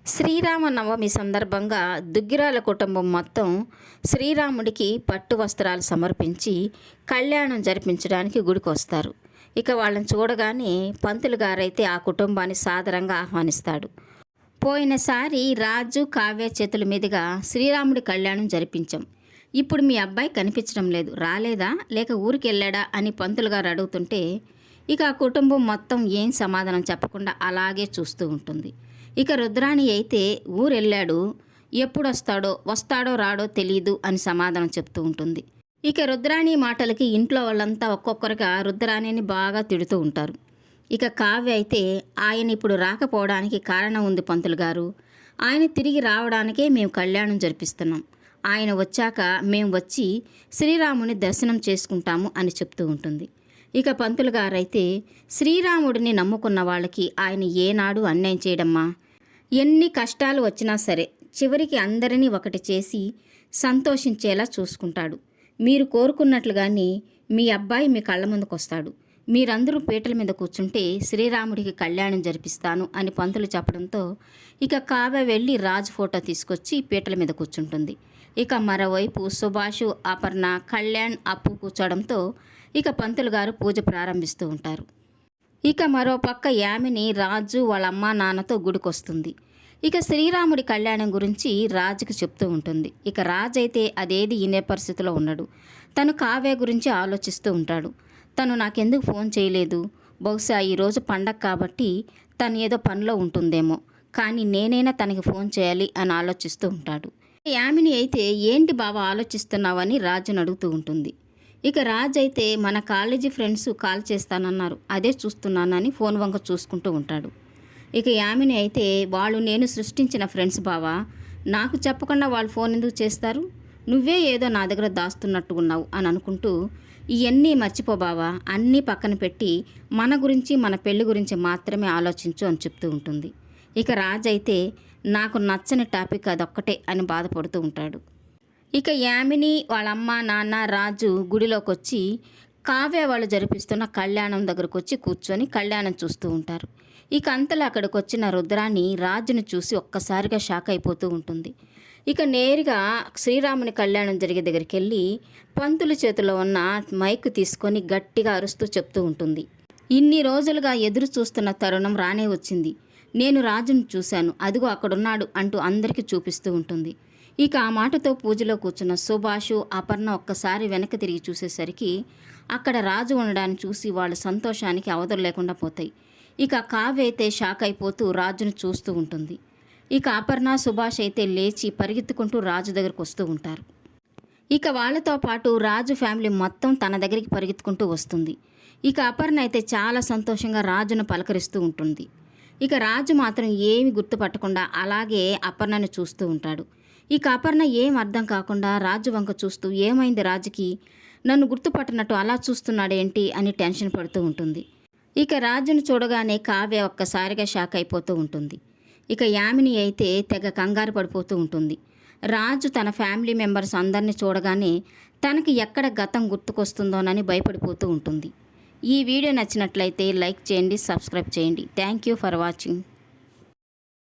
శ్రీరామనవమి సందర్భంగా దుగ్గిరాల కుటుంబం మొత్తం శ్రీరాముడికి పట్టు వస్త్రాలు సమర్పించి కళ్యాణం జరిపించడానికి గుడికి వస్తారు. ఇక వాళ్ళని చూడగానే పంతులు గారైతే ఆ కుటుంబాన్ని సాదరంగా ఆహ్వానిస్తాడు. పోయినసారి రాజు కావ్య చేతుల మీదుగా శ్రీరాముడి కళ్యాణం జరిపించాం. ఇప్పుడు మీ అబ్బాయి కనిపించడం లేదు, రాలేదా లేక ఊరికి వెళ్ళాడా అని పంతులు గారు అడుగుతుంటే ఇక ఆ కుటుంబం మొత్తం ఏం సమాధానం చెప్పకుండా అలాగే చూస్తూ ఉంటుంది. ఇక రుద్రాణి అయితే ఊరెళ్ళాడు, ఎప్పుడు వస్తాడో రాడో తెలీదు అని సమాధానం చెప్తూ ఉంటుంది. ఇక రుద్రాణి మాటలకి ఇంట్లో వాళ్ళంతా ఒక్కొక్కరిగా రుద్రాణిని బాగా తిడుతూ ఉంటారు. ఇక కావ్య అయితే ఆయన ఇప్పుడు రాకపోవడానికి కారణం ఉంది పంతులు గారు, ఆయన తిరిగి రావడానికే మేము కళ్యాణం జరిపిస్తున్నాం, ఆయన వచ్చాక మేము వచ్చి శ్రీరాముని దర్శనం చేసుకుంటాము అని చెప్తూ ఉంటుంది. ఇక పంతులు గారైతే శ్రీరాముడిని నమ్ముకున్న వాళ్ళకి ఆయన ఏనాడు అన్యాయం చేయడమ్మా, ఎన్ని కష్టాలు వచ్చినా సరే చివరికి అందరినీ ఒకటి చేసి సంతోషించేలా చూసుకుంటాడు. మీరు కోరుకున్నట్లుగానే మీ అబ్బాయి మీ కళ్ళ ముందుకు వస్తాడు, మీరందరూ పీటల మీద కూర్చుంటే శ్రీరాముడికి కళ్యాణం జరిపిస్తాను అని పంతులు చెప్పడంతో ఇక కావ్య వెళ్ళి రాజు ఫోటో తీసుకొచ్చి పీటల మీద కూర్చుంటుంది. ఇక మరోవైపు సుభాషు, అపర్ణ, కళ్యాణ్, అప్పు కూర్చోవడంతో ఇక పంతులు గారు పూజ ప్రారంభిస్తూ ఉంటారు. ఇక మరో పక్క యామిని రాజు వాళ్ళ అమ్మా నాన్నతో గుడికొస్తుంది. ఇక శ్రీరాముడి కళ్యాణం గురించి రాజుకి చెప్తూ ఉంటుంది. ఇక రాజు అయితే అదేది ఇనే పరిస్థితిలో ఉన్నాడు. తను కావ్య గురించి ఆలోచిస్తూ ఉంటాడు. తను నాకెందుకు ఫోన్ చేయలేదు, బహుశా ఈరోజు పండగ కాబట్టి తను ఏదో పనిలో ఉంటుందేమో, కానీ నేనైనా తనకి ఫోన్ చేయాలి అని ఆలోచిస్తూ ఉంటాడు. యామిని అయితే ఏంటి బావ ఆలోచిస్తున్నావని రాజుని అడుగుతూ ఉంటుంది. ఇక రాజు అయితే మన కాలేజీ ఫ్రెండ్స్ కాల్ చేస్తానన్నారు, అదే చూస్తున్నానని ఫోన్ వంక చూసుకుంటూ ఉంటాడు. ఇక యామిని అయితే వాళ్ళు నేను సృష్టించిన ఫ్రెండ్స్ బావా, నాకు చెప్పకుండా వాళ్ళు ఫోన్ ఎందుకు చేస్తారు, నువ్వే ఏదో నా దగ్గర దాస్తున్నట్టు ఉన్నావు అని అనుకుంటూ ఇవన్నీ మర్చిపో బావా, అన్నీ పక్కన పెట్టి మన గురించి మన పెళ్లి గురించి మాత్రమే ఆలోచించు అని చెప్తూ ఉంటుంది. ఇక రాజు అయితే నాకు నచ్చని టాపిక్ అదొక్కటే అని బాధపడుతూ ఉంటాడు. ఇక యామిని వాళ్ళ అమ్మ నాన్న రాజు గుడిలోకి వచ్చి కావ్య వాళ్ళు జరిపిస్తున్న కళ్యాణం దగ్గరకు వచ్చి కూర్చొని కళ్యాణం చూస్తూ ఉంటారు. ఇక అంతలో అక్కడికి వచ్చిన రుద్రాణి రాజుని చూసి ఒక్కసారిగా షాక్ అయిపోతూ ఉంటుంది. ఇక నేరుగా శ్రీరాముని కళ్యాణం జరిగే దగ్గరికి వెళ్ళి పంతుల చేతిలో ఉన్న మైక్ తీసుకొని గట్టిగా అరుస్తూ చెప్తూ ఉంటుంది. ఇన్ని రోజులుగా ఎదురు చూస్తున్న తరుణం రానే వచ్చింది, నేను రాజును చూశాను, అదిగో అక్కడున్నాడు అంటూ అందరికీ చూపిస్తూ ఉంటుంది. ఇక ఆ మాటతో పూజలో కూర్చున్న సుభాషు, అపర్ణ ఒక్కసారి వెనక్కి తిరిగి చూసేసరికి అక్కడ రాజు ఉండడాన్ని చూసి వాళ్ళ సంతోషానికి అవధులు లేకుండా పోతాయి. ఇక కావ్య అయితే షాక్ అయిపోతూ రాజును చూస్తూ ఉంటుంది. ఇక అపర్ణ, సుభాష్ అయితే లేచి పరిగెత్తుకుంటూ రాజు దగ్గరకు వస్తూ ఉంటారు. ఇక వాళ్ళతో పాటు రాజు ఫ్యామిలీ మొత్తం తన దగ్గరికి పరిగెత్తుకుంటూ వస్తుంది. ఇక అపర్ణ అయితే చాలా సంతోషంగా రాజును పలకరిస్తూ ఉంటుంది. ఇక రాజు మాత్రం ఏమి గుర్తుపట్టకుండా అలాగే అపర్ణను చూస్తూ ఉంటాడు. ఇక అపర్ణ ఏం అర్థం కాకుండా రాజు వంక చూస్తూ ఏమైంది రాజుకి, నన్ను గుర్తుపట్టనట్టు అలా చూస్తున్నాడేంటి అని టెన్షన్ పడుతూ ఉంటుంది. ఇక రాజును చూడగానే కావ్య ఒక్కసారిగా షాక్ అయిపోతూ ఉంటుంది. ఇక యామిని అయితే తెగ కంగారు పడిపోతూ ఉంటుంది. రాజు తన ఫ్యామిలీ మెంబర్స్ అందరినీ చూడగానే తనకి ఎక్కడ గతం గుర్తుకొస్తుందోనని భయపడిపోతూ ఉంటుంది. ఈ వీడియో నచ్చినట్లయితే లైక్ చేయండి, సబ్స్క్రైబ్ చేయండి. Thank you for watching.